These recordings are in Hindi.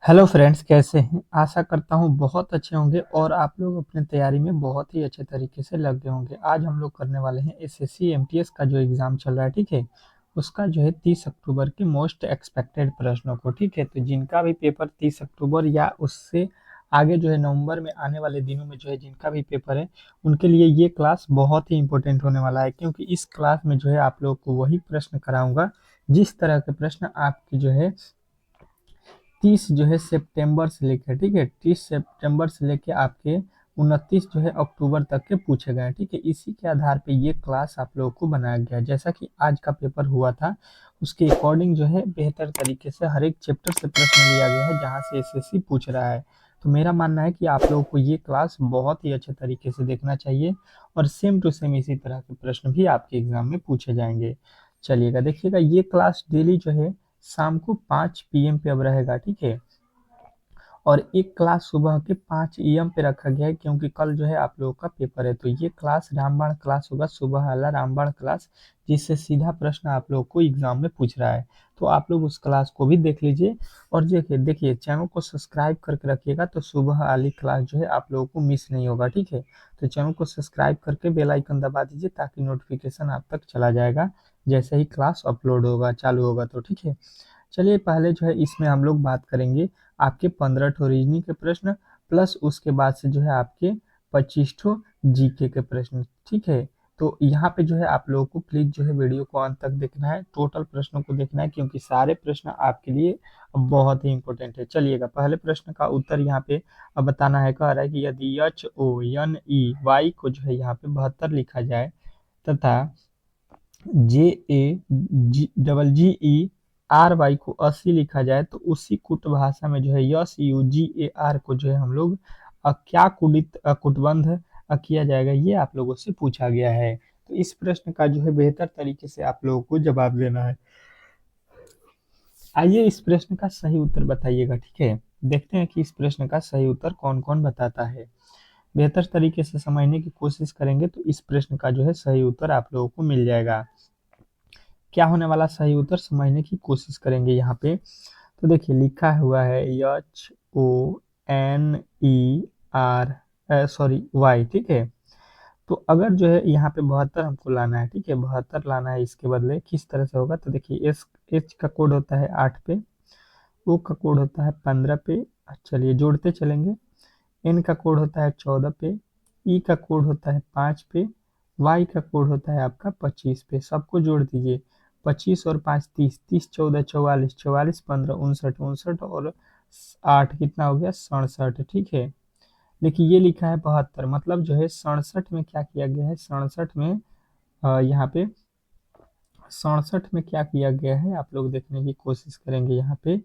हेलो फ्रेंड्स, कैसे हैं? आशा करता हूँ बहुत अच्छे होंगे और आप लोग अपनी तैयारी में बहुत ही अच्छे तरीके से लग गए होंगे। आज हम लोग करने वाले हैं एसएससी एमटीएस का जो एग्ज़ाम चल रहा है, ठीक है? उसका जो है 30 अक्टूबर के मोस्ट एक्सपेक्टेड प्रश्नों को, ठीक है? तो जिनका भी पेपर 30 अक्टूबर या उससे आगे जो है नवंबर में आने वाले दिनों में जो है जिनका भी पेपर है, उनके लिए ये क्लास बहुत ही इंपॉर्टेंट होने वाला है, क्योंकि इस क्लास में जो है आप लोग को वही प्रश्न कराऊंगा जिस तरह के प्रश्न आपके जो है 30 जो है सितंबर से लेकर, ठीक है, 30 सितंबर से लेकर आपके 29 जो है अक्टूबर तक के पूछे गए, ठीक है। इसी के आधार पे ये क्लास आप लोगों को बनाया गया है। जैसा कि आज का पेपर हुआ था उसके अकॉर्डिंग जो है बेहतर तरीके से हर एक चैप्टर से प्रश्न लिया गया है जहाँ से एसएससी पूछ रहा है। तो मेरा मानना है कि आप लोगों को ये क्लास बहुत ही अच्छे तरीके से देखना चाहिए और सेम टू सेम इसी तरह के प्रश्न भी आपके एग्जाम में पूछे जाएंगे। चलिएगा, देखिएगा, ये क्लास डेली जो है शाम को 5 पीएम पे अब रहेगा, ठीक है। और एक क्लास सुबह के 5 एम पे रखा गया है, क्योंकि कल जो है आप लोगों का पेपर है। तो ये क्लास रामबाण क्लास होगा, सुबह वाला रामबाण क्लास, जिससे सीधा प्रश्न आप लोग को एग्जाम में पूछ रहा है। तो आप लोग उस क्लास को भी देख लीजिए और देखिए देखिए चैनल को सब्सक्राइब करके रखिएगा, तो सुबह वाली क्लास जो है आप लोगों को मिस नहीं होगा, ठीक है। तो चैनल को सब्सक्राइब करके बेल आइकन दबा दीजिए ताकि नोटिफिकेशन आप तक चला जाएगा जैसे ही क्लास अपलोड होगा, चालू होगा, तो ठीक है। चलिए, पहले जो है इसमें हम लोग बात करेंगे आपके 15 ठो रीजनिंग के प्रश्न, प्लस उसके बाद से जो है आपके 25 ठो जीके के प्रश्न, ठीक है। तो यहाँ पे जो है आप लोगों को प्लीज जो है वीडियो को अंत तक देखना है, टोटल प्रश्नों को देखना है, क्योंकि सारे प्रश्न आपके लिए बहुत ही इंपॉर्टेंट है। चलिएगा, पहले प्रश्न का उत्तर यहाँ पे अब बताना है। कह रहा है कि यदि HONEY को जो है यहाँ पे 72 लिखा जाए तथा JAGGERY को 80 लिखा जाए, तो उसी कुट भाषा में जो है SUGAR को जो है हम लोग क्या कुटबंध किया जाएगा, ये आप लोगों से पूछा गया है। तो इस प्रश्न का जो है बेहतर तरीके से आप लोगों को जवाब देना है। आइए इस प्रश्न का सही उत्तर बताइएगा, ठीक है। देखते हैं कि इस प्रश्न का सही उत्तर कौन कौन बताता है। बेहतर तरीके से समझने की कोशिश करेंगे तो इस प्रश्न का जो है सही उत्तर आप लोगों को मिल जाएगा। क्या होने वाला सही उत्तर समझने की कोशिश करेंगे यहाँ पे। तो देखिए लिखा हुआ है HONER ठीक है। तो अगर जो है यहाँ पे 72 हमको लाना है, ठीक है, 72 लाना है, इसके बदले किस तरह से होगा। तो देखिए एच का कोड होता है 8 पे, ओ का कोड होता है 15 पे, चलिए जोड़ते चलेंगे। एन का कोड होता है 14 पे, ई का कोड होता है 5 पे, वाई का कोड होता है आपका 25 पे। सबको जोड़ दीजिए, 25 और 5 30, 30 14 44, 44 15 59, 59 और 8 कितना हो गया 67, ठीक है। देखिए ये लिखा है 72, मतलब जो है 67 में क्या किया गया है, 67 में यहाँ पे 67 में क्या किया गया है आप लोग देखने की कोशिश करेंगे यहाँ पे।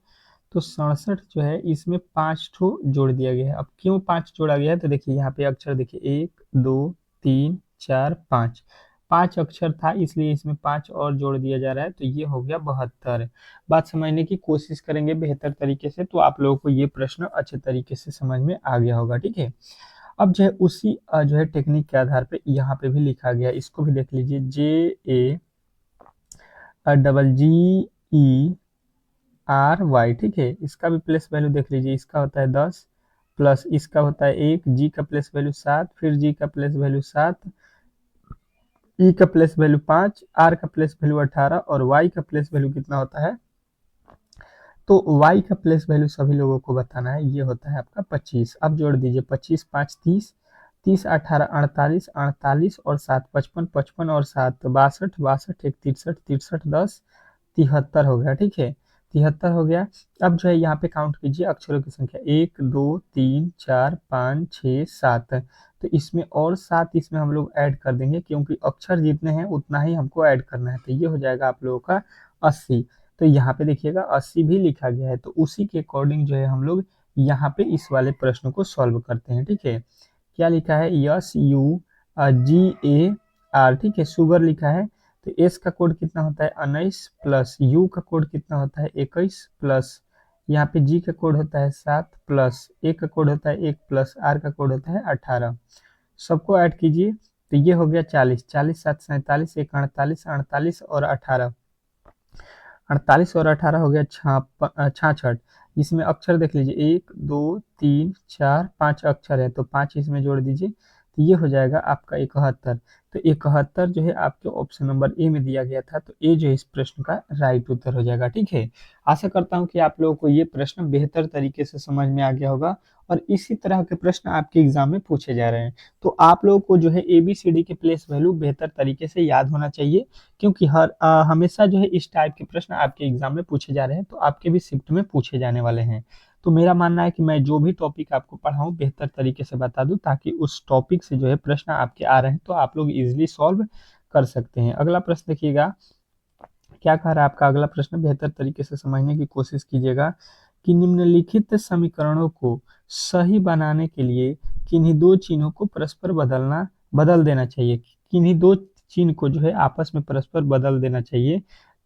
तो 67 जो है इसमें 5 ठो जोड़ दिया गया है। अब क्यों 5 जोड़ा गया है, तो देखिए यहाँ पे अक्षर देखिए 1 2 3 4 5, 5 अक्षर था, इसलिए इसमें 5 और जोड़ दिया जा रहा है, तो ये हो गया 72। बात समझने की कोशिश करेंगे बेहतर तरीके से, तो आप लोगों को ये प्रश्न अच्छे तरीके से समझ में आ गया होगा, ठीक है। अब जो है उसी जो है टेक्निक के आधार पे यहाँ पे भी लिखा गया है, इसको भी देख लीजिए। JAGGERY, ठीक है। इसका भी प्लेस वैल्यू देख लीजिए, इसका होता है 10, प्लस इसका होता है 1, जी का प्लेस वैल्यू 7, फिर जी का प्लेस वैल्यू 7, ई का प्लेस वैल्यू 5, आर का प्लेस वैल्यू 18 और वाई का प्लेस वैल्यू कितना होता है। तो y का प्लेस वैल्यू सभी लोगों को बताना है, ये होता है आपका 25। अब जोड़ दीजिए 25 5 30, 30 18 48, 48 और 7 55, 55 और 7 62, 62 1 63, 63 10 73 हो गया, ठीक है। 73 हो गया। अब जो है यहाँ पे काउंट कीजिए अक्षरों की संख्या, 1 2 3 4 5 6 7, तो इसमें और 7 इसमें हम लोग ऐड कर देंगे, क्योंकि अक्षर जितने हैं उतना ही हमको ऐड करना है। तो ये हो जाएगा आप लोगों का 80। तो यहाँ पे देखिएगा 80 भी लिखा गया है, तो उसी के अकॉर्डिंग जो है हम लोग यहाँ पे इस वाले प्रश्न को सॉल्व करते हैं, ठीक है। क्या लिखा है, SUGAR, ठीक है, शुगर लिखा है। तो एस का कोड कितना होता है 19, प्लस यू का कोड कितना होता है 21, प्लस यहाँ पे जी का कोड होता है 7, प्लस ए का कोड होता है 1, प्लस आर का कोड होता है 18। सबको ऐड कीजिए, तो ये हो गया 40, 40 7 47, 1 48, 48 और 18, 48 और 18 हो गया 66। इसमें अक्षर देख लीजिए, 1 2 3 4 5 अक्षर है, तो 5 इसमें जोड़ दीजिए, तो ये हो जाएगा आपका 71। तो 71 जो है आपके ऑप्शन नंबर ए में दिया गया था, तो ए जो है इस प्रश्न का राइट उत्तर हो जाएगा। ठीक है, आशा करता हूँ कि आप लोगों को ये प्रश्न बेहतर तरीके से समझ में आ गया होगा और इसी तरह के प्रश्न आपके एग्जाम में पूछे जा रहे हैं। तो आप लोगों को जो है ABCD के प्लेस वैल्यू बेहतर तरीके से याद होना चाहिए, क्योंकि हमेशा जो है इस टाइप के प्रश्न आपके एग्जाम में पूछे जा रहे हैं, तो आपके भी शिफ्ट में पूछे जाने वाले हैं। तो मेरा मानना है कि मैं जो भी टॉपिक आपको पढ़ाऊं बेहतर तरीके से बता दूं, ताकि उस टॉपिक से जो है प्रश्न आपके आ रहे हैं तो आप लोग इजिली सॉल्व कर सकते हैं। अगला प्रश्न देखिएगा, क्या कह रहा है आपका अगला प्रश्न, बेहतर तरीके से समझने की कोशिश कीजिएगा कि निम्नलिखित समीकरणों को सही बनाने के लिए किन्हीं दो चिन्हों को परस्पर बदल देना चाहिए। किन्हीं दो चिन्ह को जो है आपस में परस्पर बदल देना चाहिए,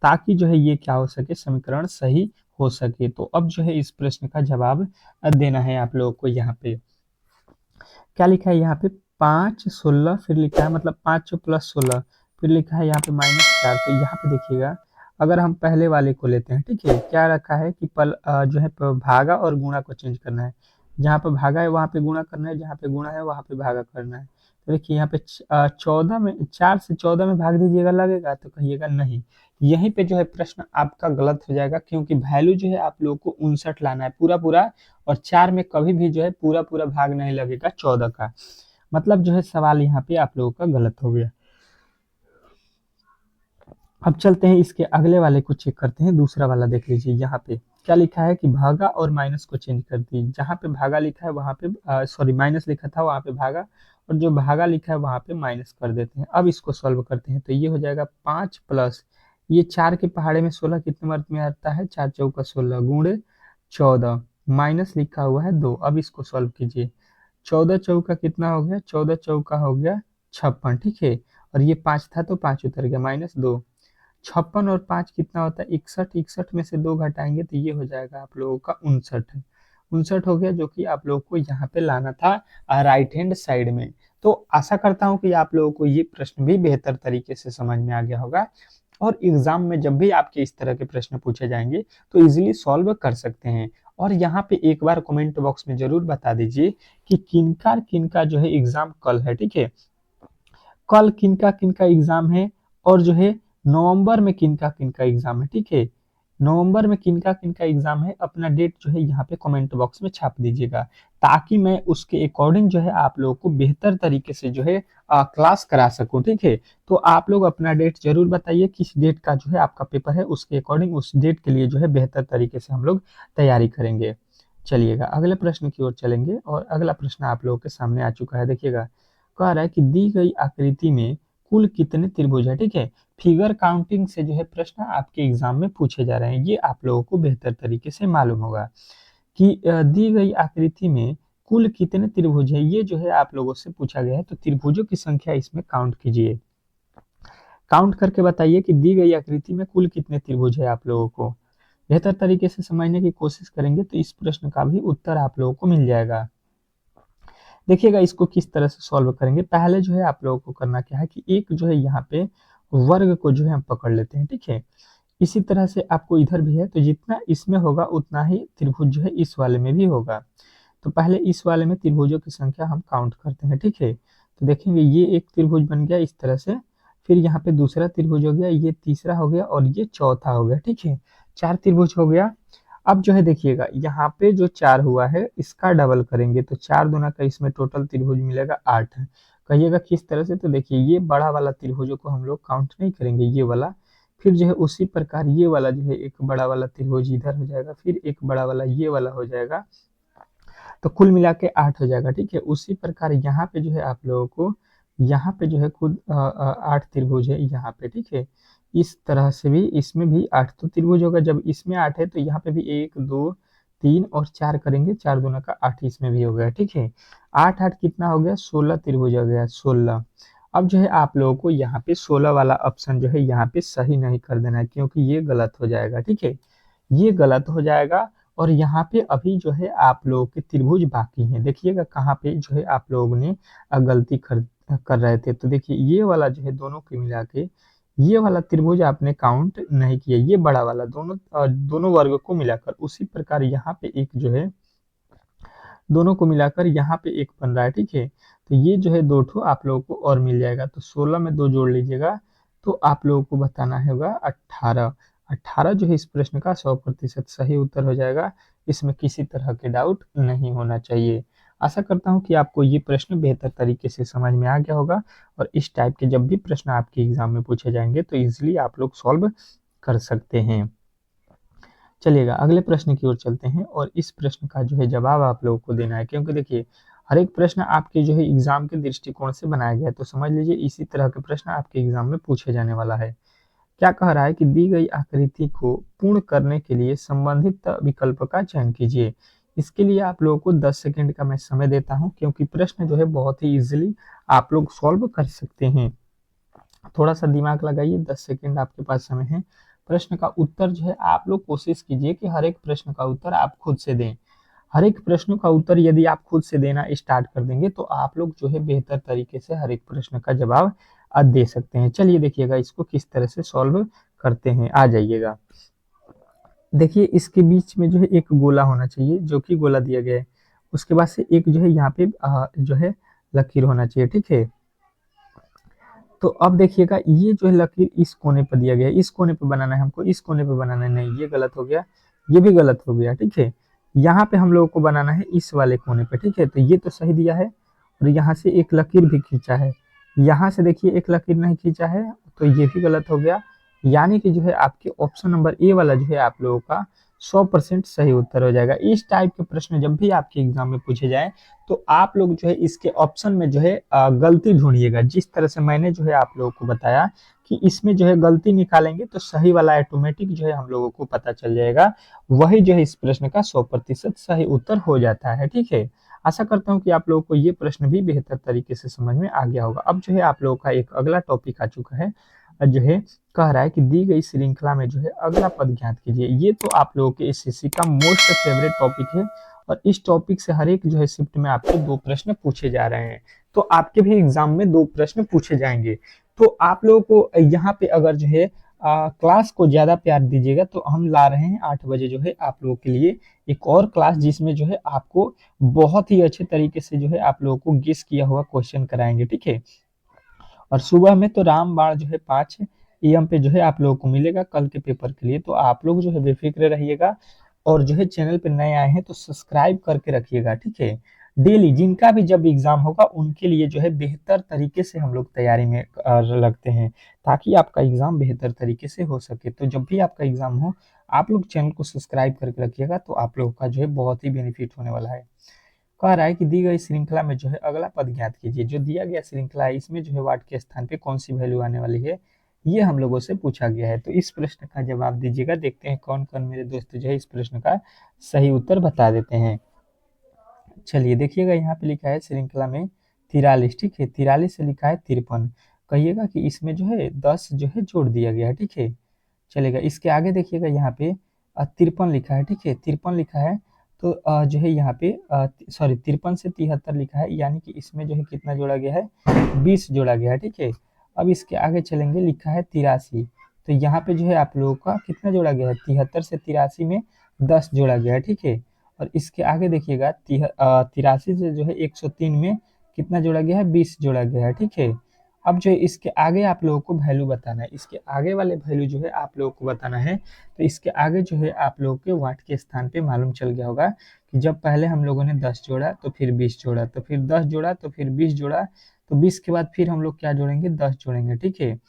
ताकि जो है ये क्या हो सके, समीकरण सही हो सके। तो अब जो है इस प्रश्न का जवाब देना है आप लोगों को। यहाँ पे क्या लिखा है, यहाँ पे 5 16 फिर लिखा है, मतलब 5 प्लस 16, फिर लिखा है यहाँ पे -4। तो यहाँ पे देखिएगा, अगर हम पहले वाले को लेते हैं, ठीक है, क्या रखा है कि जो है भागा और गुणा को चेंज करना है। जहाँ पे भागा है वहाँ पे गुणा करना है, जहाँ पे गुणा है वहाँ पे भागा करना है। तो देखिए यहाँ पे 14 में, 4 से 14 में भाग दीजिएगा, लगेगा? तो कहिएगा नहीं। यहीं पे जो है प्रश्न आपका गलत हो जाएगा, क्योंकि वैल्यू जो है आप लोगों को 59 लाना है पूरा पूरा, और 4 में कभी भी जो है पूरा पूरा भाग नहीं लगेगा 14 का। मतलब जो है सवाल यहाँ पे आप लोगों का गलत हो गया। अब चलते हैं इसके अगले वाले को चेक करते हैं, दूसरा वाला देख लीजिए। यहाँ पे क्या लिखा है कि भागा और माइनस को चेंज कर दी। जहाँ पे भागा लिखा है वहाँ पे सॉरी माइनस लिखा था वहाँ पे भागा, और जो भागा लिखा है वहाँ पे माइनस कर देते हैं। अब इसको सॉल्व करते हैं, तो ये हो जाएगा 5 प्लस ये 4 के पहाड़े में 16 कितने वर्ग में आता है, 4 चौका 16 गुणे 14, माइनस लिखा हुआ है 2। अब इसको सॉल्व कीजिए, 14 चौका कितना हो गया, 14 चौका हो गया 56, ठीक है। और ये 5 था तो 5 उतर गया, -2। 56 और 5 कितना होता है, 61। 61 में से 2 घटाएंगे तो ये हो जाएगा आप लोगों का 59। 59 हो गया, जो कि आप लोगों को यहाँ पे लाना था राइट हैंड साइड में। तो आशा करता हूँ कि आप लोगों को ये प्रश्न भी बेहतर तरीके से समझ में आ गया होगा, और एग्जाम में जब भी आपके इस तरह के प्रश्न पूछे जाएंगे तो इजीली सॉल्व कर सकते हैं। और यहाँ पे एक बार कमेंट बॉक्स में जरूर बता दीजिए कि किनका किनका जो है एग्जाम कल है, ठीक है। कल किनका किनका एग्जाम है, और जो है नवंबर में किनका किनका एग्जाम है, ठीक है। नवंबर में किनका किनका एग्जाम है, अपना डेट जो है यहाँ पे कमेंट बॉक्स में छाप दीजिएगा, ताकि मैं उसके अकॉर्डिंग जो है आप लोगों को बेहतर तरीके से जो है क्लास करा सकूं, ठीक है। तो आप लोग अपना डेट जरूर बताइए, किस डेट का जो है आपका पेपर है, उसके अकॉर्डिंग उस डेट के लिए जो है बेहतर तरीके से हम लोग तैयारी करेंगे। चलिएगा अगले प्रश्न की ओर चलेंगे, और अगला प्रश्न आप लोगों के सामने आ चुका है। देखिएगा, कह रहा है कि दी गई आकृति में कुल कितने त्रिभुज है, ठीक है। फिगर काउंटिंग से जो है प्रश्न आपके एग्जाम में पूछे जा रहे हैं, ये आप लोगों को बेहतर तरीके से मालूम होगा कि दी गई आकृति में कुल कितने त्रिभुज है। ये जो है आप लोगों से पूछा गया है, तो त्रिभुजों की संख्या इसमें काउंट कीजिए, काउंट करके बताइए कि दी गई आकृति में कुल कितने त्रिभुज है। आप लोगों को बेहतर तरीके से समझने की कोशिश करेंगे तो इस प्रश्न का भी उत्तर आप लोगों को मिल जाएगा। देखिएगा इसको किस तरह से सॉल्व करेंगे। पहले जो है आप लोगों को करना क्या है कि एक जो है यहाँ पे वर्ग को जो है हम पकड़ लेते हैं, ठीक है। इसी तरह से आपको इधर भी है, तो जितना इसमें होगा उतना ही त्रिभुज जो है इस वाले में भी होगा। तो पहले इस वाले में त्रिभुजों की संख्या हम काउंट करते हैं, ठीक है। तो देखेंगे ये एक त्रिभुज बन गया इस तरह से, फिर यहाँ पे दूसरा त्रिभुज हो गया, ये तीसरा हो गया, और ये चौथा हो गया, ठीक है। 4 त्रिभुज हो गया। अब जो है देखिएगा यहाँ पे जो 4 हुआ है इसका डबल करेंगे, तो 4 दूना का इसमें टोटल त्रिभुज मिलेगा 8। कहिएगा किस तरह से, तो देखिए ये बड़ा वाला त्रिभुजों को हम लोग काउंट नहीं करेंगे, ये वाला। फिर जो है उसी प्रकार ये वाला जो है एक बड़ा वाला त्रिभुज इधर हो जाएगा, फिर एक बड़ा वाला ये वाला हो जाएगा, तो कुल मिला के 8 हो जाएगा, ठीक है। उसी प्रकार यहाँ पे जो है आप लोगों को यहाँ पे जो है खुद 8 त्रिभुज है यहाँ पे, ठीक है। इस तरह से भी इसमें भी 8 तो त्रिभुज होगा। जब इसमें 8 है तो यहाँ पे भी 1 2 3 और 4 करेंगे, 4 दूना का 8 इसमें भी हो गया, ठीक है। 8 8 कितना हो गया, 16 त्रिभुज हो गया, 16। अब जो है आप लोगों को यहाँ पे 16 वाला ऑप्शन जो है यहाँ पे सही नहीं कर देना है, क्योंकि ये गलत हो जाएगा, ठीक है। ये गलत हो जाएगा, और यहाँ पे अभी जो है आप लोगों के त्रिभुज बाकी हैं। देखिएगा कहाँ पे जो है आप लोगों ने गलती कर रहे थे। तो देखिए ये वाला जो है दोनों के मिला के ये वाला त्रिभुज आपने काउंट नहीं किया, ये बड़ा वाला दोनों वर्ग को मिलाकर। उसी प्रकार यहाँ पे एक जो है दोनों को मिलाकर यहाँ पे एक बन रहा है, ठीक है। तो ये जो है दो ठो आप लोगों को और मिल जाएगा, तो 16 में 2 जोड़ लीजिएगा तो आप लोगों को बताना होगा 18। 18 जो है इस प्रश्न का 100% सही उत्तर हो जाएगा। इसमें किसी तरह के डाउट नहीं होना चाहिए। आशा करता हूँ कि आपको ये प्रश्न बेहतर तरीके से समझ में आ गया होगा, और इस टाइप के जब भी प्रश्न आपके एग्जाम में पूछे जाएंगे तो इजिली आप लोग सॉल्व कर सकते हैं। चलिएगा अगले प्रश्न की ओर चलते हैं, और इस प्रश्न का जो है जवाब आप लोगों को देना है, क्योंकि देखिए हर एक प्रश्न आपके जो है एग्जाम के दृष्टिकोण से बनाया गया है, तो समझ लीजिए इसी तरह के प्रश्न आपके एग्जाम में पूछे जाने वाला है। क्या कह रहा है कि दी गई आकृति को पूर्ण करने के लिए संबंधित विकल्प का चयन कीजिए। इसके लिए आप लोगों को 10 सेकंड का मैं समय देता हूं, क्योंकि प्रश्न जो है बहुत ही इजीली आप लोग सॉल्व कर सकते हैं। थोड़ा सा दिमाग लगाइए, 10 सेकंड आपके पास समय है। प्रश्न का उत्तर जो है आप लोग कोशिश कीजिए कि हर एक प्रश्न का उत्तर आप खुद से दें। हर एक प्रश्न का उत्तर यदि आप खुद से देना स्टार्ट कर देंगे तो आप लोग जो है बेहतर तरीके से हर एक प्रश्न का जवाब दे सकते हैं। चलिए देखिएगा इसको किस तरह से सॉल्व करते हैं, आ जाइएगा। देखिए इसके बीच में जो है एक गोला होना चाहिए, जो कि गोला दिया गया है। उसके बाद से एक जो है यहाँ पे जो है लकीर होना चाहिए, ठीक है। तो अब देखिएगा ये जो है लकीर इस कोने पर दिया गया है, इस कोने पर बनाना है हमको, इस कोने पर बनाना है, नहीं ये गलत हो गया, ये भी गलत हो गया, ठीक है। यहाँ पे हम लोगों को बनाना है इस वाले कोने पे, ठीक है। तो ये तो सही दिया है, और यहाँ से एक लकीर भी खींचा है, यहाँ से देखिए एक लकीर नहीं खींचा है, तो ये भी गलत हो गया। यानी कि जो है आपके ऑप्शन नंबर ए वाला जो है आप लोगों का 100% सही उत्तर हो जाएगा। इस टाइप के प्रश्न जब भी आपके एग्जाम में पूछे जाए तो आप लोग जो है इसके ऑप्शन में जो है गलती ढूंढिएगा। जिस तरह से मैंने जो है आप लोगों को बताया कि इसमें जो है गलती निकालेंगे तो सही वाला ऑटोमेटिक जो है हम लोगों को पता चल जाएगा, वही जो है इस प्रश्न का 100% सही उत्तर हो जाता है, ठीक है। आशा करता हूँ कि आप लोगों को ये प्रश्न भी बेहतर तरीके से समझ में आ गया होगा। अब जो है आप लोगों का एक अगला टॉपिक आ चुका है, जो है कह रहा है कि दी गई श्रृंखला में जो है अगला पद ज्ञात कीजिए। ये तो आप लोगों के एसएससी का मोस्ट फेवरेट टॉपिक है, और इस टॉपिक से हर एक जो है शिफ्ट में आपको 2 प्रश्न पूछे जा रहे हैं। तो आपके भी एग्जाम में 2 प्रश्न पूछे जाएंगे। तो आप लोगों को यहाँ पे अगर जो है क्लास को ज्यादा प्यार दीजिएगा तो हम ला रहे हैं 8 बजे जो है आप लोगों के लिए एक और क्लास, जिसमें जो है आपको बहुत ही अच्छे तरीके से जो है आप लोगों को गेस किया हुआ क्वेश्चन कराएंगे, ठीक है। और सुबह में तो रामबाण जो है 5 AM पे जो है आप लोगों को मिलेगा कल के पेपर के लिए। तो आप लोग जो है बेफिक्र रहिएगा, और जो है चैनल पे नए आए हैं तो सब्सक्राइब करके रखिएगा, ठीक है। डेली जिनका भी जब एग्जाम होगा उनके लिए जो है बेहतर तरीके से हम लोग तैयारी में लगते हैं, ताकि आपका एग्जाम बेहतर तरीके से हो सके। तो जब भी आपका एग्जाम हो आप लोग चैनल को सब्सक्राइब करके रखिएगा, तो आप लोगों का जो है बहुत ही बेनिफिट होने वाला है। कह रहा है कि दी गई श्रृंखला में जो है अगला पद ज्ञात कीजिए। जो दिया गया श्रृंखला है इसमें जो है वाट के स्थान पे कौन सी वैल्यू आने वाली है, ये हम लोगों से पूछा गया है। तो इस प्रश्न का जवाब दीजिएगा, देखते हैं कौन कौन मेरे दोस्त जो है इस प्रश्न का सही उत्तर बता देते हैं। चलिए देखिएगा यहाँ पे लिखा है श्रृंखला में 43, ठीक है। 43 से लिखा है 53, कहिएगा कि इसमें जो है 10 जो है जोड़ दिया गया है, ठीक है। चलेगा इसके आगे देखिएगा यहाँ पे 53 लिखा है, ठीक है। 53 लिखा है, तो जो है यहाँ पे सॉरी 53 से 73 लिखा है, यानी कि इसमें जो है कितना जोड़ा गया है, 20 जोड़ा गया है, ठीक है। अब इसके आगे चलेंगे, लिखा है 83, तो यहाँ पे जो है आप लोगों का कितना जोड़ा गया है, 73 से 83 में 10 जोड़ा गया है, ठीक है। और इसके आगे देखिएगा 83 से जो है 103 में कितना जोड़ा गया है, 20 जोड़ा गया है, ठीक है। अब जो है इसके आगे आप लोगों को वैल्यू बताना है, इसके आगे वाले वैल्यू जो है आप लोगों को बताना है। तो इसके आगे जो है आप लोगों के वाट के स्थान पे मालूम चल गया होगा कि जब पहले हम लोगों ने 10 जोड़ा तो फिर 20 जोड़ा, तो फिर 10 जोड़ा तो फिर 20 जोड़ा, तो 20 के बाद फिर हम लोग क्या जोड़ेंगे, 10 जोड़ेंगे, ठीक है।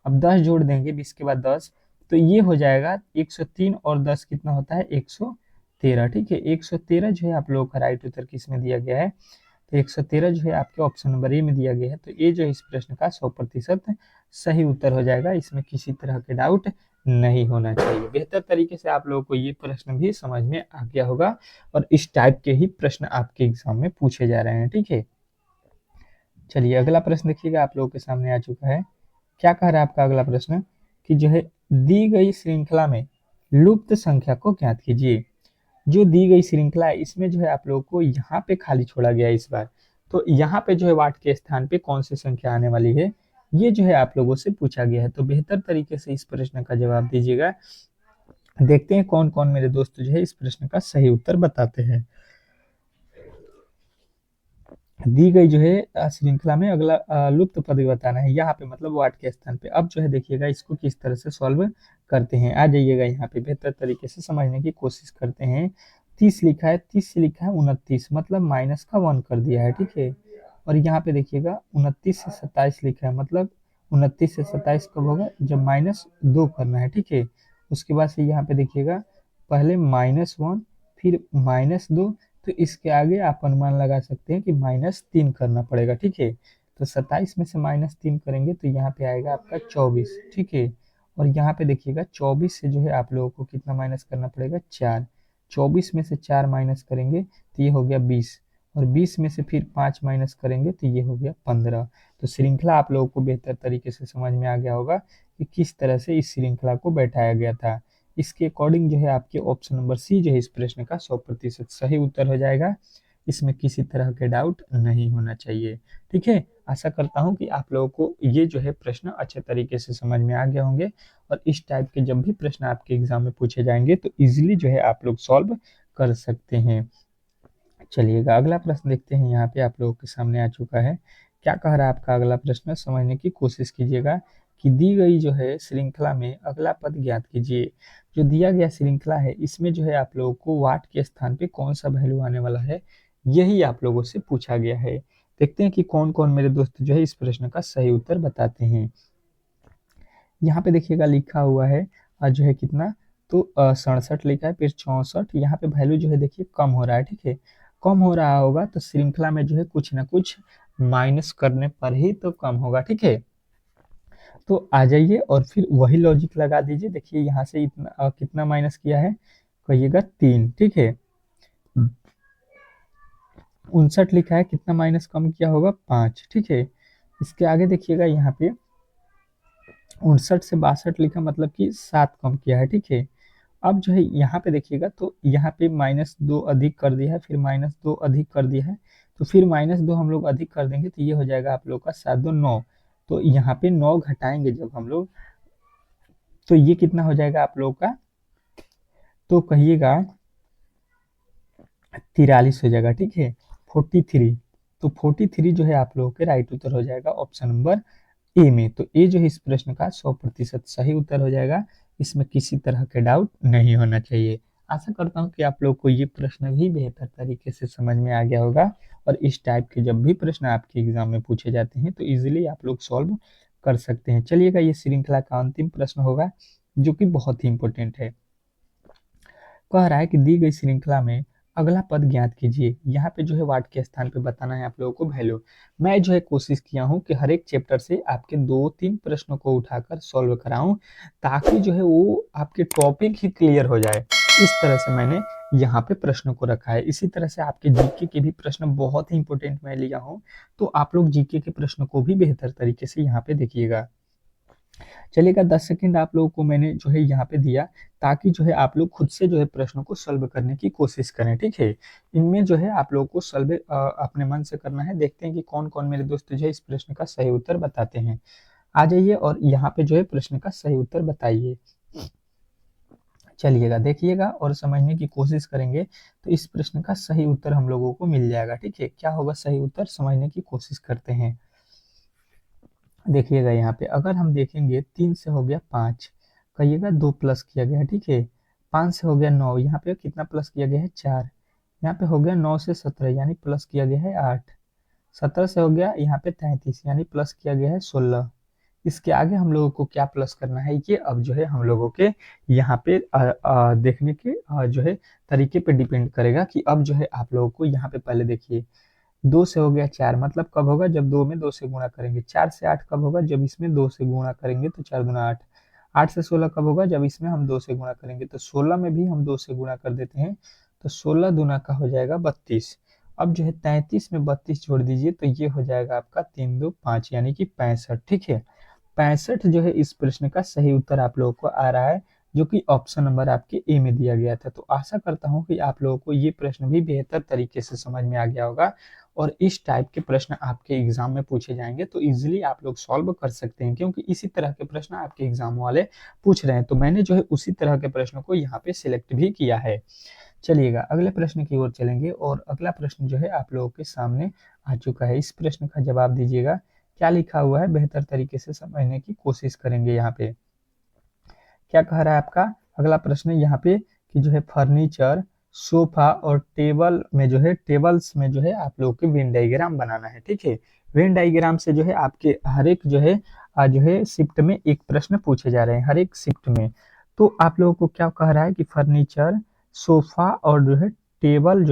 अब 10 जोड़ देंगे 20 के बाद 10, तो ये हो जाएगा 103, और 10 कितना होता है, 113, ठीक है। 113 जो है आप लोगों का राइट उत्तर किसमें दिया गया है, तो 113 जो है आपके ऑप्शन नंबर ए में दिया गया है। तो ये जो है इस प्रश्न का 100% सही उत्तर हो जाएगा, इसमें किसी तरह के डाउट नहीं होना चाहिए। बेहतर तरीके से आप लोगों को ये प्रश्न भी समझ में आ गया होगा, और इस टाइप के ही प्रश्न आपके एग्जाम में पूछे जा रहे हैं, ठीक है। चलिए अगला प्रश्न देखिएगा आप लोगों के सामने आ चुका है। क्या कह रहा है आपका अगला प्रश्न, कि जो है दी गई श्रृंखला में लुप्त संख्या को ज्ञात कीजिए। जो दी गई श्रृंखला है इसमें जो है आप लोगों को यहाँ पे खाली छोड़ा गया है इस बार। तो यहाँ पे जो है वाट के स्थान पे कौन सी संख्या आने वाली है, ये जो है आप लोगों से पूछा गया है, तो बेहतर तरीके से इस प्रश्न का जवाब दीजिएगा। देखते हैं कौन कौन मेरे दोस्त जो है इस प्रश्न का सही उत्तर बताते हैं। दी गई जो है श्रृंखला में अगला लुप्त पद बताना है, यहाँ पे मतलब वाट के स्थान पे। अब जो है देखिएगा इसको किस तरह से सॉल्व करते हैं, आ जाइएगा यहाँ पे बेहतर तरीके से समझने की कोशिश करते हैं। 30 लिखा है, 30 से लिखा है 29, मतलब माइनस का 1 कर दिया है, ठीक है। और यहाँ पे देखिएगा 29 से 27 लिखा है, मतलब 29 से 27 कब होगा, जब -2 करना है, ठीक है। उसके बाद से यहाँ पे देखिएगा पहले -1 फिर -2, तो इसके आगे आप अनुमान लगा सकते हैं कि -3 करना पड़ेगा, ठीक है। तो 27 में से -3 करेंगे तो यहाँ पे आएगा आपका 24, ठीक है। और यहाँ पे देखिएगा 24 से जो है आप लोगों को कितना माइनस करना पड़ेगा, 4। 24 में से 4 माइनस करेंगे तो ये हो गया 20, और 20 में से फिर 5 माइनस करेंगे तो ये हो गया 15। तो श्रृंखला आप लोगों को बेहतर तरीके से समझ में आ गया होगा कि किस तरह से इस श्रृंखला को बैठाया गया था। इसके अकॉर्डिंग जो है आपके ऑप्शन नंबर सी जो है इस प्रश्न का 100% सही उत्तर हो जाएगा। इसमें किसी तरह के डाउट नहीं होना चाहिए, ठीक है। आशा करता हूँ कि आप लोगों को ये जो है प्रश्न अच्छे तरीके से समझ में आ गए होंगे, और इस टाइप के जब भी प्रश्न आपके एग्जाम में पूछे जाएंगे तो इजीली जो है आप लोग सॉल्व कर सकते हैं। चलिएगा अगला प्रश्न देखते हैं, यहाँ पे आप लोगों के सामने आ चुका है। क्या कह रहा है आपका अगला प्रश्न, समझने की कोशिश कीजिएगा कि दी गई जो है श्रृंखला में अगला पद ज्ञात कीजिए। जो दिया गया श्रृंखला है इसमें जो है आप लोगों को वाट के स्थान पे कौन सा वैल्यू आने वाला है, यही आप लोगों से पूछा गया है। देखते हैं कि कौन कौन मेरे दोस्त जो है इस प्रश्न का सही उत्तर बताते हैं। यहाँ पे देखिएगा लिखा हुआ है जो है कितना, तो 67 लिखा है, फिर 64, यहाँ पे वैल्यू जो है देखिए कम हो रहा है, ठीक है। कम हो रहा होगा तो श्रृंखला में जो है कुछ ना कुछ माइनस करने पर ही तो कम होगा, ठीक है। तो आ जाइए और फिर वही लॉजिक लगा दीजिए। देखिए यहाँ से इतना कितना माइनस किया है, कहिएगा 3, ठीक है। 59 लिखा है, कितना माइनस कम किया होगा, 5, ठीक है। इसके आगे देखिएगा यहाँ पे 59 से 62 लिखा, मतलब कि 7 कम किया है, ठीक है। अब जो है यहाँ पे देखिएगा तो यहाँ पे -2 अधिक कर दिया है, फिर -2 अधिक कर दिया है, तो फिर -2 हम लोग अधिक कर देंगे तो ये हो जाएगा आप लोग का 7 2 9। तो यहाँ पे 9 घटाएंगे जब हम लोग, तो ये कितना हो जाएगा आप लोग का, तो कहिएगा 43 हो जाएगा, ठीक है। 43, तो 43 जो है आप लोगों के राइट उत्तर हो जाएगा ऑप्शन नंबर ए में। तो ए जो है इस प्रश्न का 100% सही उत्तर हो जाएगा, इसमें किसी तरह के डाउट नहीं होना चाहिए। आशा करता हूँ कि आप लोग को ये प्रश्न भी बेहतर तरीके से समझ में आ गया होगा, और इस टाइप के जब भी प्रश्न आपके एग्जाम में पूछे जाते हैं तो इजीली आप लोग सॉल्व कर सकते हैं। चलिएगा ये श्रृंखला का अंतिम प्रश्न होगा जो कि बहुत ही इंपॉर्टेंट है। कह रहा है कि दी गई श्रृंखला में अगला पद ज्ञात कीजिए। यहाँ पे जो है वाट के स्थान पे बताना है आप लोगों को वैल्यू। मैं जो है कोशिश किया हूँ कि हर एक चैप्टर से आपके 2-3 प्रश्नों को उठाकर सॉल्व कराऊं, ताकि जो है वो आपके टॉपिक ही क्लियर हो जाए। इस तरह से मैंने यहाँ पे प्रश्नों को रखा है। इसी तरह से आपके जीके के भी प्रश्न बहुत ही इंपॉर्टेंट मैं लिया हूँ, तो आप लोग जीके के प्रश्न को भी बेहतर तरीके से यहाँ पे देखिएगा। चलिएगा 10 सेकंड आप लोगों को मैंने जो है यहाँ पे दिया, ताकि जो है आप लोग खुद से जो है प्रश्नों को सॉल्व करने की कोशिश करें, ठीक है। इनमें जो है आप लोगों को सॉल्व अपने मन से करना है। देखते हैं कि कौन कौन मेरे दोस्त जो है इस प्रश्न का सही उत्तर बताते हैं। आ जाइए और यहाँ पे जो है प्रश्न का सही उत्तर बताइए। चलिएगा देखिएगा और समझने की कोशिश करेंगे तो इस प्रश्न का सही उत्तर हम लोगों को मिल जाएगा, ठीक है। क्या होगा सही उत्तर, समझने की कोशिश करते हैं। देखिएगा यहाँ पे अगर हम देखेंगे 3 से हो गया 5, कहिएगा 2 प्लस किया गया है, ठीक है। 5 से हो गया 9, यहाँ पे कितना प्लस किया गया है, 4। यहाँ पे हो गया 9 से 17, यानी प्लस किया गया है 8। 17 से हो गया यहाँ पे 33, यानी प्लस किया गया है 16। इसके आगे हम लोगों को क्या प्लस करना है, ये अब जो है हम लोगों के यहाँ पे देखने के जो है तरीके पे डिपेंड करेगा कि अब जो है आप लोगों को यहाँ पे पहले देखिए 2 से हो गया 4, मतलब कब होगा, जब 2 में 2 से गुणा करेंगे। 4 से 8 कब होगा, जब इसमें 2 से गुणा करेंगे तो 4 दूना 8। 8 से 16 कब होगा, जब इसमें हम 2 से गुणा करेंगे। तो 16 में भी हम 2 से गुणा कर देते हैं, तो 16 दूना का हो जाएगा 32। अब जो है 33 में 32 जोड़ दीजिए तो ये हो जाएगा आपका 3 2 5, यानी कि 65, ठीक है। 65 जो है इस प्रश्न का सही उत्तर आप लोगों को आ रहा है, जो कि ऑप्शन नंबर आपके ए में दिया गया था। तो आशा करता हूँ कि आप लोगों को ये प्रश्न भी बेहतर तरीके से समझ में आ गया होगा और इस टाइप के प्रश्न आपके एग्जाम में पूछे जाएंगे तो इजीली आप लोग सॉल्व कर सकते हैं, क्योंकि इसी तरह के प्रश्न आपके एग्जाम वाले पूछ रहे हैं। तो मैंने जो है उसी तरह के प्रश्नों को यहाँ पे सिलेक्ट भी किया है। चलिएगा अगले प्रश्न की ओर चलेंगे और अगला प्रश्न जो है आप लोगों के सामने आ चुका है। इस प्रश्न का जवाब दीजिएगा। क्या लिखा हुआ है बेहतर तरीके से समझने की कोशिश करेंगे। यहाँ पे क्या कह रहा है आपका अगला प्रश्न यहाँ पे कि जो है फर्नीचर, सोफा और टेबल में जो है टेबल्स में जो है आप लोगों के वेन डायग्राम बनाना है। ठीक है, वेन डायग्राम से जो है आपके हर एक जो है शिफ्ट में एक प्रश्न पूछे जा रहे हैं, हर एक शिफ्ट में। तो आप लोगों को क्या कह रहा है कि फर्नीचर, सोफा और जो है टेबल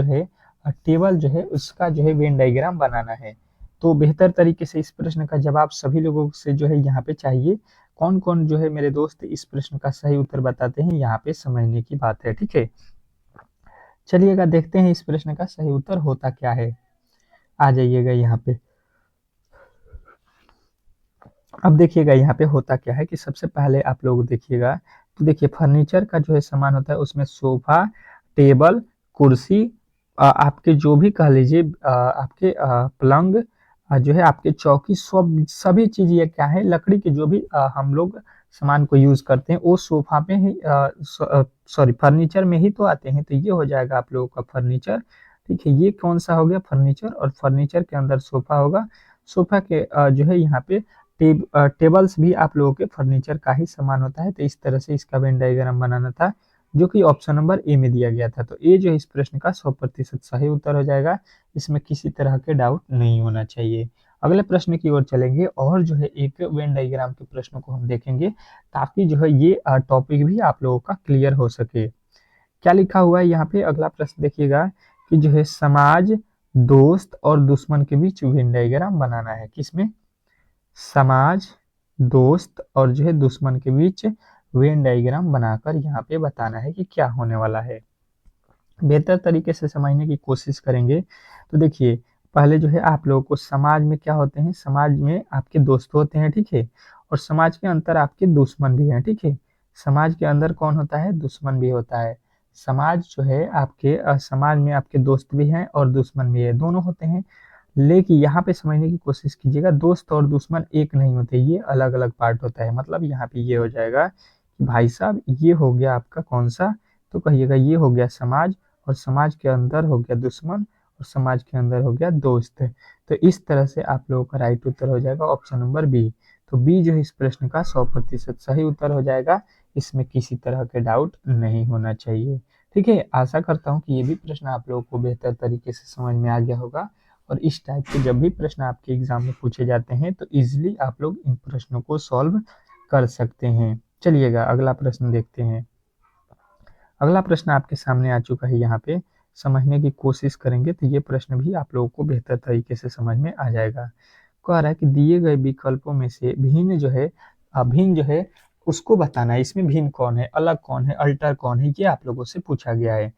जो है उसका जो है वेन डायग्राम बनाना है। तो बेहतर तरीके से इस प्रश्न का जवाब सभी लोगों से जो है यहाँ पे चाहिए। कौन कौन जो है मेरे दोस्त इस प्रश्न का सही उत्तर बताते हैं, यहाँ पे समझने की बात है। ठीक है, चलिएगा देखते हैं इस प्रश्न का सही उत्तर होता क्या है। आ जाइएगा यहाँ पे। अब देखिएगा यहाँ पे होता क्या है कि सबसे पहले आप लोग देखिएगा तो देखिए फर्नीचर का जो है सामान होता है उसमें सोफा, टेबल, कुर्सी, आपके जो भी कह लीजिए आपके पलंग, जो है आपके चौकी, सब सभी चीज ये क्या है लकड़ी के जो भी हम लोग सामान को यूज करते हैं वो सोफा में ही सॉरी फर्नीचर में ही तो आते हैं। तो ये हो जाएगा आप लोगों का फर्नीचर। ठीक है, ये कौन सा हो गया फर्नीचर, और फर्नीचर के अंदर सोफा होगा। सोफा के जो है यहाँ पे टेबल्स भी आप लोगों के फर्नीचर का ही सामान होता है। तो इस तरह से इसका वेन डायग्राम बनाना था, जो कि ऑप्शन नंबर ए में दिया गया था। तो ये जो इस प्रश्न का 100% सही उत्तर हो जाएगा, इसमें किसी तरह के डाउट नहीं होना चाहिए। अगले प्रश्न की ओर चलेंगे और जो है एक वेन डायग्राम के प्रश्नों को हम देखेंगे, ताकि जो है ये टॉपिक भी आप लोगों का क्लियर हो सके। क्या लिखा हुआ है यहाँ पे अगला प्रश्न देखिएगा कि जो है समाज, दोस्त और दुश्मन के बीच वेन डायग्राम बनाना है। किसमें? समाज, दोस्त और जो है दुश्मन के बीच वेन डायग्राम बनाकर यहाँ पे बताना है कि क्या होने वाला है। बेहतर तरीके से समझने की कोशिश करेंगे तो देखिए पहले जो है आप लोगों को समाज में क्या होते हैं, समाज में आपके दोस्त होते हैं। ठीक है, और समाज के अंदर आपके दुश्मन भी हैं। ठीक है, समाज के अंदर कौन होता है, दुश्मन भी होता है। समाज जो है आपके समाज में आपके दोस्त भी हैं और दुश्मन भी है, दोनों होते हैं। लेकिन यहाँ पे समझने की कोशिश कीजिएगा, दोस्त और दुश्मन एक नहीं होते, ये अलग अलग पार्ट होता है। मतलब यहाँ पे ये हो जाएगा कि भाई साहब ये हो गया आपका कौन सा, तो कहिएगा ये हो गया समाज, और समाज के अंदर हो गया दुश्मन, और समाज के अंदर हो गया दोस्त। तो इस तरह से आप लोगों का राइट उत्तर हो जाएगा ऑप्शन नंबर बी। तो बी जो है इस प्रश्न का 100% सही उत्तर हो जाएगा, इसमें किसी तरह के डाउट नहीं होना चाहिए। ठीक है, आशा करता हूँ कि ये भी प्रश्न आप लोगों को बेहतर तरीके से समझ में आ गया होगा, और इस टाइप के जब भी प्रश्न आपके एग्जाम में पूछे जाते हैं तो इजीली आप लोग इन प्रश्नों को सॉल्व कर सकते हैं। चलिएगा अगला प्रश्न देखते हैं। अगला प्रश्न आपके सामने आ चुका है, यहाँ पे समझने की कोशिश करेंगे तो ये प्रश्न भी आप लोगों को बेहतर तरीके से समझ में आ जाएगा। कह रहा है कि दिए गए विकल्पों में से भिन्न जो है भिन्न जो है उसको बताना है। इसमें भिन्न कौन है, अलग कौन है, अल्टर कौन है, ये आप लोगों से पूछा गया है।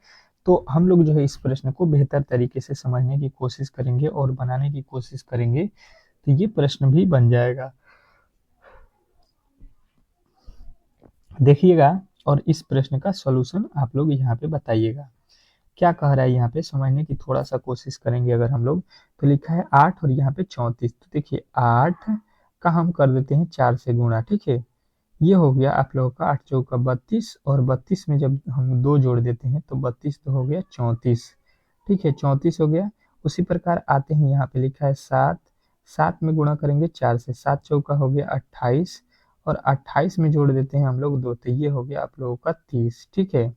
तो हम लोग जो है इस प्रश्न को बेहतर तरीके से समझने की कोशिश करेंगे और बनाने की कोशिश करेंगे, तो ये प्रश्न भी बन जाएगा। देखिएगा और इस प्रश्न का सॉल्यूशन आप लोग यहाँ पे बताइएगा। क्या कह रहा है यहाँ पे समझने की थोड़ा सा कोशिश करेंगे अगर हम लोग, तो लिखा है 8 और यहाँ पे 34। तो देखिए 8 का हम कर देते हैं 4 से गुणा। ठीक है, ये हो गया आप लोगों का 8 चौका 32, और 32 में जब हम 2 जोड़ देते हैं तो 32 तो हो गया 34। ठीक है, 34 हो गया। उसी प्रकार आते हैं यहाँ पे लिखा है 7, 7 में गुणा करेंगे 4 से, 7 चौका हो गया 28, और 28 में जोड़ देते हैं हम लोग 2, तो ये हो गया आप लोगों का 30। ठीक है,